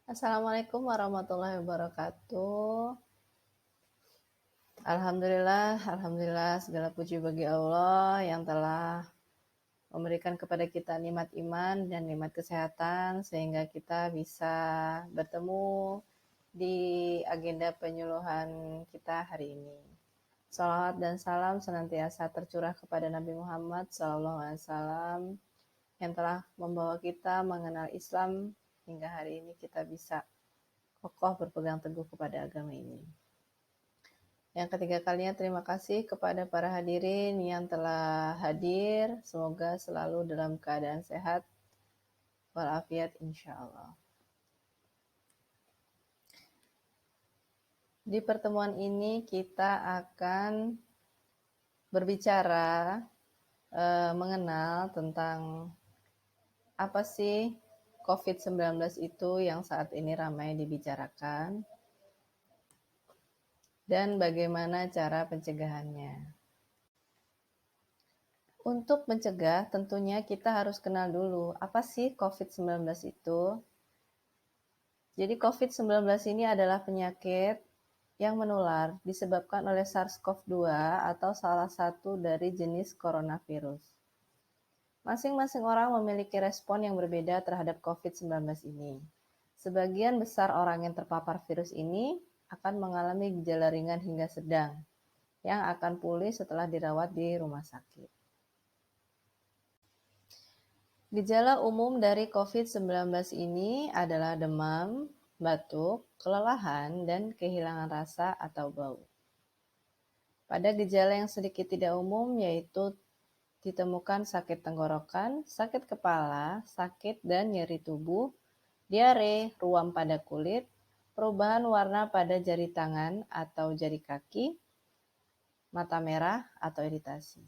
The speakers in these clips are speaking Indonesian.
Assalamualaikum warahmatullahi wabarakatuh. Alhamdulillah segala puji bagi Allah yang telah memberikan kepada kita nikmat iman dan nikmat kesehatan sehingga kita bisa bertemu di agenda penyuluhan kita hari ini. Salawat dan salam senantiasa tercurah kepada Nabi Muhammad SAW yang telah membawa kita mengenal Islam hingga hari ini kita bisa kokoh berpegang teguh kepada agama ini. Yang ketiga kalinya terima kasih kepada para hadirin yang telah hadir. Semoga selalu dalam keadaan sehat walafiat insyaallah. Di pertemuan ini kita akan berbicara mengenal tentang apa sih COVID-19 itu yang saat ini ramai dibicarakan dan bagaimana cara pencegahannya. Untuk mencegah, tentunya kita harus kenal dulu, apa sih COVID-19 itu? Jadi COVID-19 ini adalah penyakit yang menular disebabkan oleh SARS-CoV-2 atau salah satu dari jenis coronavirus. Masing-masing orang memiliki respon yang berbeda terhadap COVID-19 ini. Sebagian besar orang yang terpapar virus ini akan mengalami gejala ringan hingga sedang, yang akan pulih setelah dirawat di rumah sakit. Gejala umum dari COVID-19 ini adalah demam, batuk, kelelahan, dan kehilangan rasa atau bau. Pada gejala yang sedikit tidak umum yaitu ditemukan sakit tenggorokan, sakit kepala, sakit dan nyeri tubuh, diare, ruam pada kulit, perubahan warna pada jari tangan atau jari kaki, mata merah atau iritasi.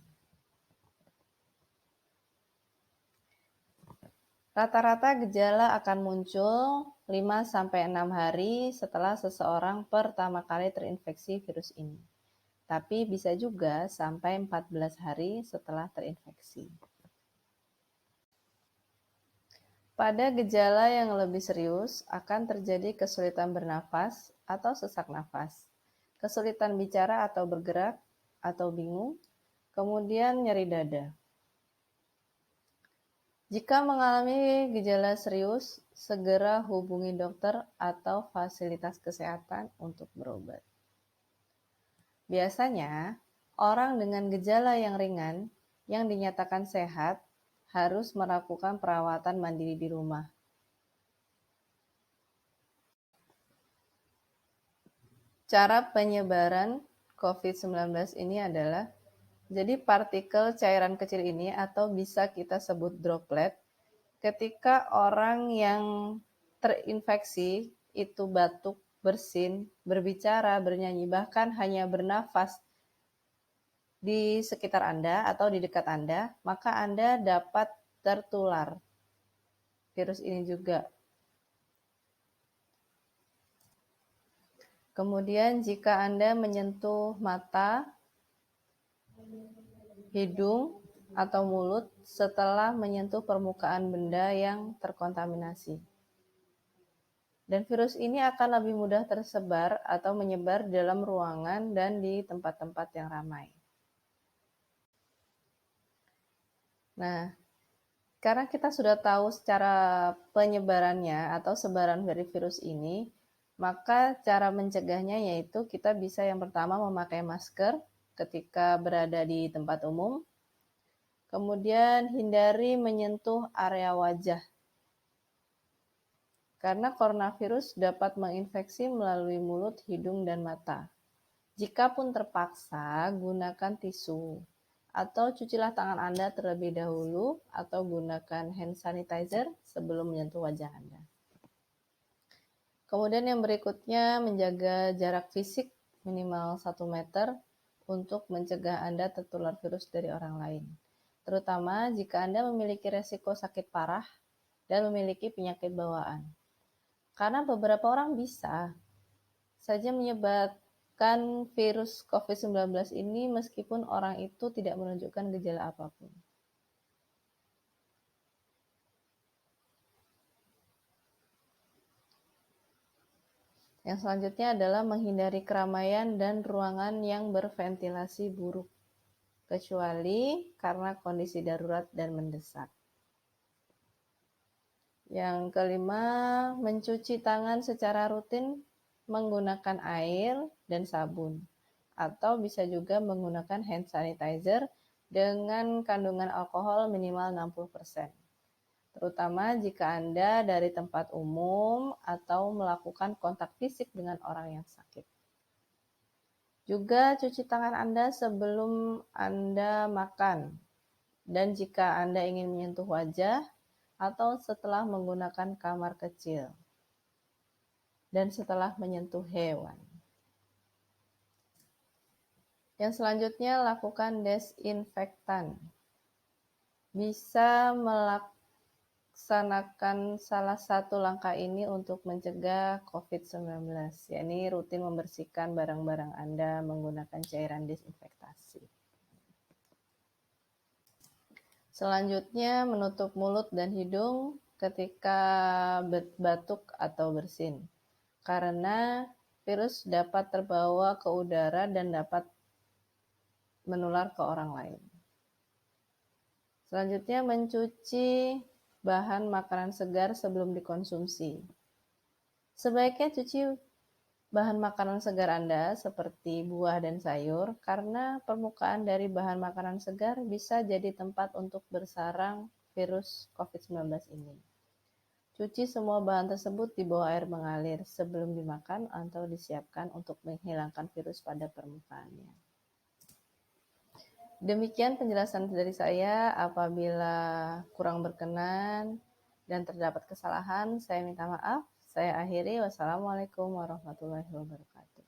Rata-rata gejala akan muncul 5-6 hari setelah seseorang pertama kali terinfeksi virus ini. Tapi bisa juga sampai 14 hari setelah terinfeksi. Pada gejala yang lebih serius akan terjadi kesulitan bernafas atau sesak nafas, kesulitan bicara atau bergerak atau bingung, kemudian nyeri dada. Jika mengalami gejala serius, segera hubungi dokter atau fasilitas kesehatan untuk berobat. Biasanya, orang dengan gejala yang ringan yang dinyatakan sehat harus melakukan perawatan mandiri di rumah. Cara penyebaran COVID-19 ini adalah, jadi partikel cairan kecil ini atau bisa kita sebut droplet, ketika orang yang terinfeksi itu batuk, bersin, berbicara, bernyanyi, bahkan hanya bernafas di sekitar Anda atau di dekat Anda, maka Anda dapat tertular virus ini juga. Kemudian jika Anda menyentuh mata, hidung, atau mulut setelah menyentuh permukaan benda yang terkontaminasi. Dan virus ini akan lebih mudah tersebar atau menyebar dalam ruangan dan di tempat-tempat yang ramai. Nah, karena kita sudah tahu secara penyebarannya atau sebaran dari virus ini, maka cara mencegahnya yaitu kita bisa yang pertama memakai masker ketika berada di tempat umum, kemudian hindari menyentuh area wajah. Karena coronavirus dapat menginfeksi melalui mulut, hidung, dan mata. Jikapun terpaksa, gunakan tisu atau cucilah tangan Anda terlebih dahulu atau gunakan hand sanitizer sebelum menyentuh wajah Anda. Kemudian yang berikutnya, menjaga jarak fisik minimal 1 meter untuk mencegah Anda tertular virus dari orang lain. Terutama jika Anda memiliki resiko sakit parah dan memiliki penyakit bawaan. Karena beberapa orang bisa saja menyebabkan virus COVID-19 ini meskipun orang itu tidak menunjukkan gejala apapun. Yang selanjutnya adalah menghindari keramaian dan ruangan yang berventilasi buruk, kecuali karena kondisi darurat dan mendesak. Yang kelima, mencuci tangan secara rutin menggunakan air dan sabun, atau bisa juga menggunakan hand sanitizer dengan kandungan alkohol minimal 60%. Terutama jika Anda dari tempat umum atau melakukan kontak fisik dengan orang yang sakit. Juga cuci tangan Anda sebelum Anda makan, dan jika Anda ingin menyentuh wajah, atau setelah menggunakan kamar kecil, dan setelah menyentuh hewan. Yang selanjutnya, lakukan desinfektan. Bisa melaksanakan salah satu langkah ini untuk mencegah COVID-19, yakni rutin membersihkan barang-barang Anda menggunakan cairan desinfektasi. Selanjutnya, menutup mulut dan hidung ketika batuk atau bersin, karena virus dapat terbawa ke udara dan dapat menular ke orang lain. Selanjutnya, mencuci bahan makanan segar sebelum dikonsumsi. Sebaiknya cuci bahan makanan segar Anda seperti buah dan sayur, karena permukaan dari bahan makanan segar bisa jadi tempat untuk bersarang virus COVID-19 ini. Cuci semua bahan tersebut di bawah air mengalir sebelum dimakan atau disiapkan untuk menghilangkan virus pada permukaannya. Demikian penjelasan dari saya. Apabila kurang berkenan dan terdapat kesalahan, saya minta maaf. Saya akhiri. Wassalamualaikum warahmatullahi wabarakatuh.